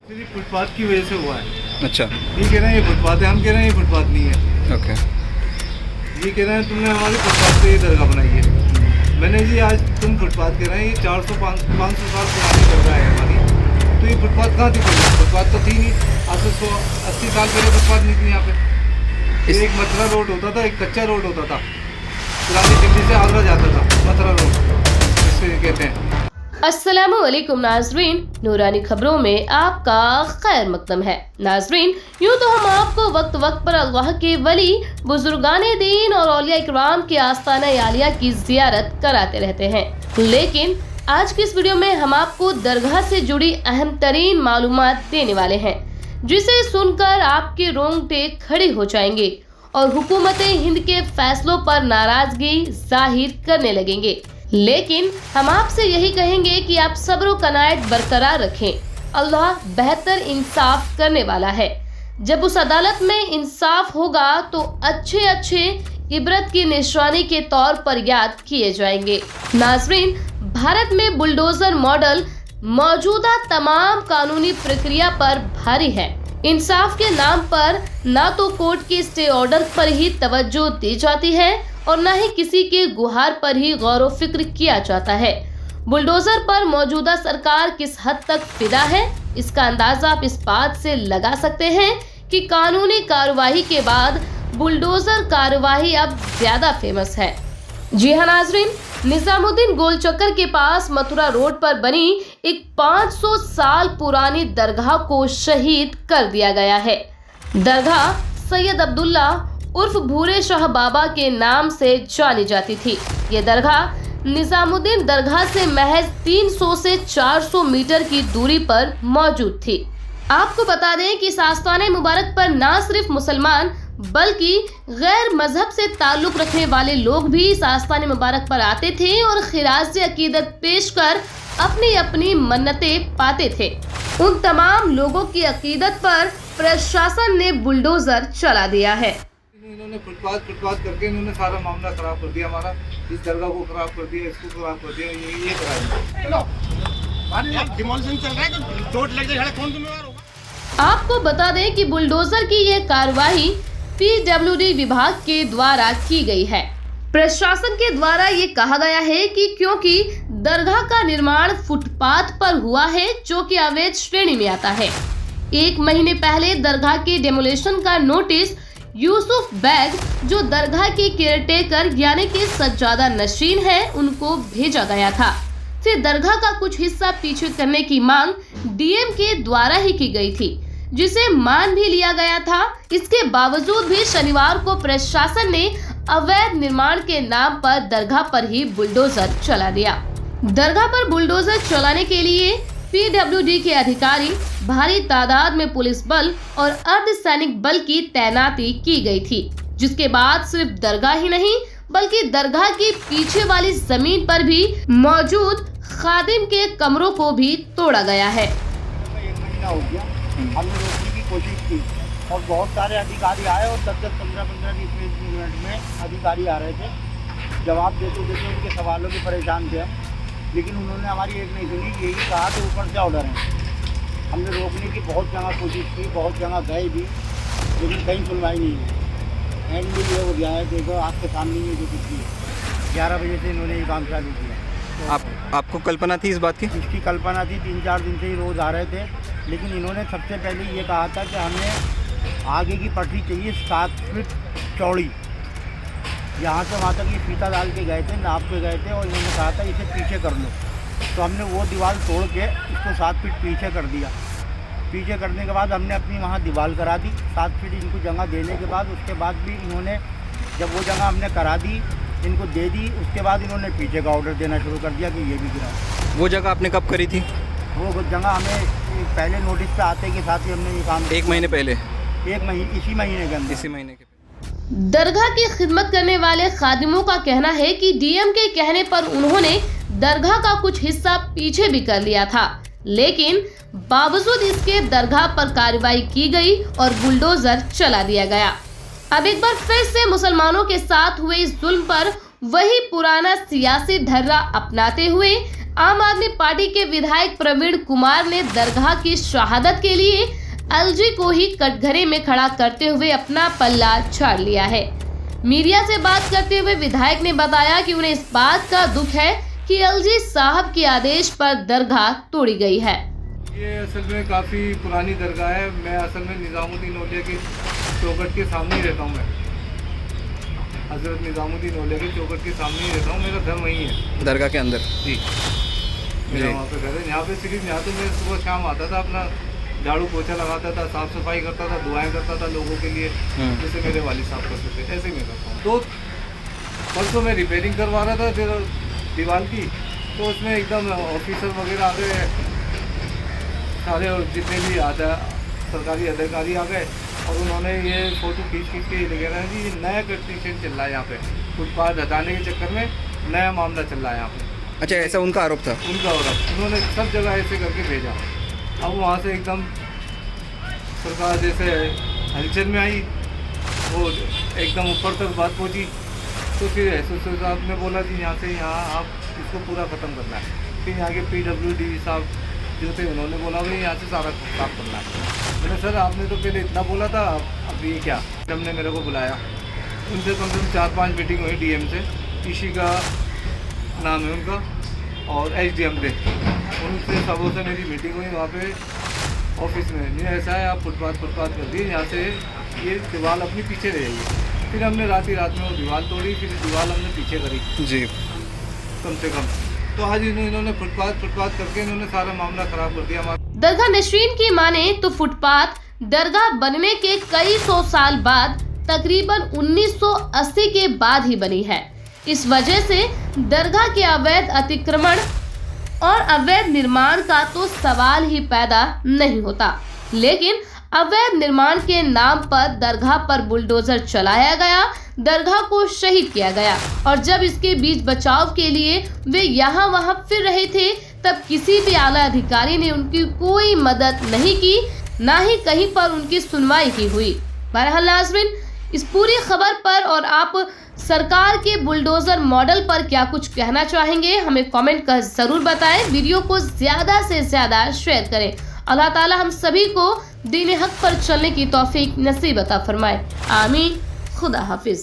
सिर्फ फुटपाथ की वजह से हुआ है। अच्छा, ये कह रहे हैं ये फुटपाथ है, हम कह रहे हैं ये फुटपाथ नहीं है। ओके। ये कह रहे हैं तुमने हमारी फुटपाथ पे ये दरगाह बनाई है। मैंने जी आज तुम फुटपाथ कह रहे हैं, ये 400-500 साल पुरानी दरगाह है हमारी, तो ये फुटपाथ कहाँ थी पहले? फुटपाथ तो थी नहीं। आज से 180 साल पहले फुटपाथ नहीं थी यहाँ पे। ये एक मथुरा रोड होता था, एक कच्चा रोड होता था, पुरानी दिल्ली से आगरा जाता था, मथुरा रोड जिससे कहते हैं। अस्सलामुअलैकुम नाजरीन, नूरानी खबरों में आपका खैर मकदम है। नाजरीन, यूँ तो हम आपको वक्त वक्त पर अल्लाह के वली, बुजुर्गाने दीन और औलिया इकराम के आस्ताना आलिया की जियारत कराते रहते हैं, लेकिन आज की इस वीडियो में हम आपको दरगाह से जुड़ी अहम तरीन मालूमात देने वाले हैं, जिसे सुनकर आपके रोंगटे खड़े हो जाएंगे और हुकूमत हिंद के फैसलों पर नाराजगी जाहिर करने लगेंगे। लेकिन हम आपसे यही कहेंगे कि आप सब्र व कनायत बरकरार रखें। अल्लाह बेहतर इंसाफ करने वाला है। जब उस अदालत में इंसाफ होगा तो अच्छे अच्छे इबरत की निशानी के तौर पर याद किए जाएंगे। नाजरीन, भारत में बुलडोजर मॉडल मौजूदा तमाम कानूनी प्रक्रिया पर भारी है। इंसाफ के नाम पर ना तो कोर्ट के स्टे ऑर्डर पर ही तवज्जो दी जाती है और न ही किसी के गुहार पर ही गौर व फिक्र किया जाता है। बुलडोजर पर मौजूदा सरकार किस हद तक फिदा है, इसका अंदाजा आप इस बात से लगा सकते हैं कि कानूनी कार्यवाही के बाद बुलडोजर कार्यवाही अब ज्यादा फेमस है। जी हाँ नाजरीन, निजामुद्दीन गोलचक्कर के पास मथुरा रोड पर बनी एक 500 साल पुरानी दरगाह को शहीद कर दिया गया है। दरगाह सैयद अब्दुल्ला उर्फ भूरे शाह बाबा के नाम से जानी जाती थी। ये दरगाह निजामुद्दीन दरगाह से महज 300 से 400 मीटर की दूरी पर मौजूद थी। आपको बता दें कि इस आस्ताने मुबारक पर न सिर्फ मुसलमान बल्कि गैर मजहब से ताल्लुक रखने वाले लोग भी इस आस्ताने मुबारक पर आते थे और खिराज अकीदत पेश कर अपनी अपनी मन्नतें पाते थे। उन तमाम लोगों की अकीदत पर प्रशासन ने बुलडोजर चला दिया है। इन्होंने फुटपाथ करके इन्होंने सारा मामला खराब कर दिया हमारा। इस दरगाह को खराब कर दिया, इसको खराब कर दिया, ये कराया। डिमोलिशन चल रहा है तो चोट लग जाए, कौन जिम्मेवार होगा? आपको बता दें कि बुलडोजर की यह कार्यवाही पीडब्ल्यूडी विभाग के द्वारा की गई है। प्रशासन के द्वारा ये कहा गया है कि क्योंकि दरगाह का निर्माण फुटपाथ पर हुआ है, जो कि अवैध श्रेणी में आता है। 1 महीने पहले दरगाह के डेमोलेशन का नोटिस यूसुफ बैग, जो दरगाह के केयरटेकर यानी कि सज्जादा नशीन है, उनको भेजा गया था। फिर दरगाह का कुछ हिस्सा पीछे करने की मांग डीएम के द्वारा ही की गई थी, जिसे मान भी लिया गया था। इसके बावजूद भी शनिवार को प्रशासन ने अवैध निर्माण के नाम पर दरगाह पर ही बुलडोजर चला दिया। दरगाह पर बुलडोजर चलाने के लिए पीडब्ल्यूडी के अधिकारी, भारी तादाद में पुलिस बल और अर्धसैनिक बल की तैनाती की गई थी, जिसके बाद सिर्फ दरगाह ही नहीं बल्कि दरगाह की पीछे वाली जमीन पर भी मौजूद खादिम के कमरों को भी तोड़ा गया है। 1 महीना हो गया, हमने रोकने की कोशिश की और बहुत सारे अधिकारी आए और 10-10, 15-15, 20 मिनट में अधिकारी आ रहे थे। जवाब देते देते उनके सवालों के परेशान थे हम, लेकिन उन्होंने हमारी एक नहीं सुनी। यही कहा कि ऊपर से ऑर्डर है। हमने रोकने की बहुत जगह कोशिश की, बहुत जगह गए भी, लेकिन कहीं सुनवाई नहीं है। एंड में ये हो गया है, देखो आपके सामने ये जो कुछ भी 11 बजे से इन्होंने ये काम चालू किया। आपको कल्पना थी इस बात की? इसकी कल्पना थी, 3-4 दिन से ही रोज़ आ रहे थे, लेकिन इन्होंने सबसे पहले ये कहा था कि हमें आगे की पटरी चाहिए 7 फीट चौड़ी। यहाँ से वहाँ तक ये फीता डाल के गए थे, नाप के गए थे और इन्होंने कहा था इसे पीछे कर लो। तो हमने वो दीवार तोड़ के इसको 7 फीट पीछे कर दिया। पीछे करने के बाद हमने अपनी वहाँ दीवार करा दी 7 फीट इनको जगह देने के बाद। उसके बाद भी इन्होंने जब वो जगह हमने करा दी, इनको दे दी, उसके बाद इन्होंने पीछे का ऑर्डर देना शुरू कर दिया कि ये भी गिरा। वो जगह आपने कब करी थी? वो जगह हमें पहले नोटिस पे आते के साथ ही हमने ये काम 1 महीने पहले? 1 महीने, इसी महीने के अंदर। इसी महीने के दरगाह की खिदमत करने वाले खादिमों का कहना है कि डीएम के कहने पर उन्होंने दरगाह का कुछ हिस्सा पीछे भी कर लिया था, लेकिन बावजूद इसके दरगाह पर कार्रवाई की गई और बुलडोजर चला दिया गया। अब एक बार फिर से मुसलमानों के साथ हुए इस जुल्म पर वही पुराना सियासी ढर्रा अपनाते हुए आम आदमी पार्टी के विधायक प्रवीण कुमार ने दरगाह की शहादत के लिए एलजी को ही कटघरे में खड़ा करते हुए अपना पल्ला झाड़ लिया है। मीडिया से बात करते हुए विधायक ने बताया कि उन्हें इस बात का दुख है कि एलजी साहब के आदेश पर दरगाह तोड़ी गई है। ये असल में काफ़ी पुरानी दरगाह है। मैं असल में निज़ामुद्दीन औलिया के चौखट के सामने ही रहता हूँ। मैं हज़रत निज़ामुद्दीन औलिया के चौखट के सामने ही रहता हूँ। मेरा घर वहीं है, दरगाह के अंदर। जी मेरा वहाँ पे घर है। यहाँ पे सिर्फ यहाँ तो मैं सुबह शाम आता था, अपना झाड़ू पोछा लगाता था, साफ़ सफाई करता था, दुआएं करता था लोगों के लिए, जैसे मेरे वालिद साहब करते थे, ऐसे ही मैं करता हूँ। तो परसों मैं रिपेयरिंग करवा रहा था फिर दीवार की, तो उसमें एकदम ऑफिसर वगैरह आ गए, सारे जितने भी आता सरकारी अधिकारी आ गए और उन्होंने ये फ़ोटो खींच के ये लगे रहे हैं जी, नया कंस्ट्रक्शन चल रहा है यहाँ पे, फुटपाथ हटाने के चक्कर में नया मामला चल रहा है यहाँ पे। अच्छा, ऐसा उनका आरोप था? उनका और उन्होंने सब जगह ऐसे करके भेजा। अब वहाँ से एकदम सरकार जैसे हलचल में आई, वो एकदम ऊपर तक बात पहुँची, तो फिर एसओ साहब ने बोला कि यहाँ से यहाँ आप इसको पूरा ख़त्म करना है। फिर यहाँ के PWD साहब जो थे उन्होंने बोला भाई यहाँ से सारा साफ करना है। मैंने सर आपने तो पहले इतना बोला था, अब ये क्या? हमने मेरे को बुलाया, उनसे कम से कम 4-5 मीटिंग हुई डीएम से, ईशी का नाम है उनका, और SDM थे, उनसे सबों से मेरी मीटिंग हुई वहाँ पे ऑफिस में। नहीं ऐसा है, आप फुटपाथ कर दिए, यहाँ से ये दीवार अपनी पीछे रह जाइए। फिर हमने रात में वो दीवार तोड़ी, फिर दीवार हमने पीछे करी जी, कम से कम। तो आज इन्होंने फुटपाथ करके इन्होंने सारा मामला खराब कर दिया हमारा। दरगाह नशरीन की माने तो फुटपाथ दरगाह बनने के कई सौ साल बाद तकरीबन 1980 के बाद ही बनी है। इस वजह से दरगाह के अवैध अतिक्रमण और अवैध निर्माण का तो सवाल ही पैदा नहीं होता, लेकिन अवैध निर्माण के नाम पर दरगाह पर बुलडोजर चलाया गया, दरगाह को शहीद किया गया, और जब इसके बीच बचाव के लिए वे यहाँ वहाँ फिर रहे थे, तब किसी भी आला अधिकारी ने उनकी कोई मदद नहीं की, ना ही कहीं पर उनकी सुनवाई की हुई। बहरहाल नाज़रीन, इस पूरी खबर पर और आप सरकार के बुलडोजर मॉडल पर क्या कुछ कहना चाहेंगे, हमें कमेंट कर जरूर बताएं। वीडियो को ज्यादा से ज्यादा शेयर करें। अल्लाह ताला हम सभी को दीन हक पर चलने की तौफीक नसीब अता फरमाए। आमीन। खुदा हाफिज।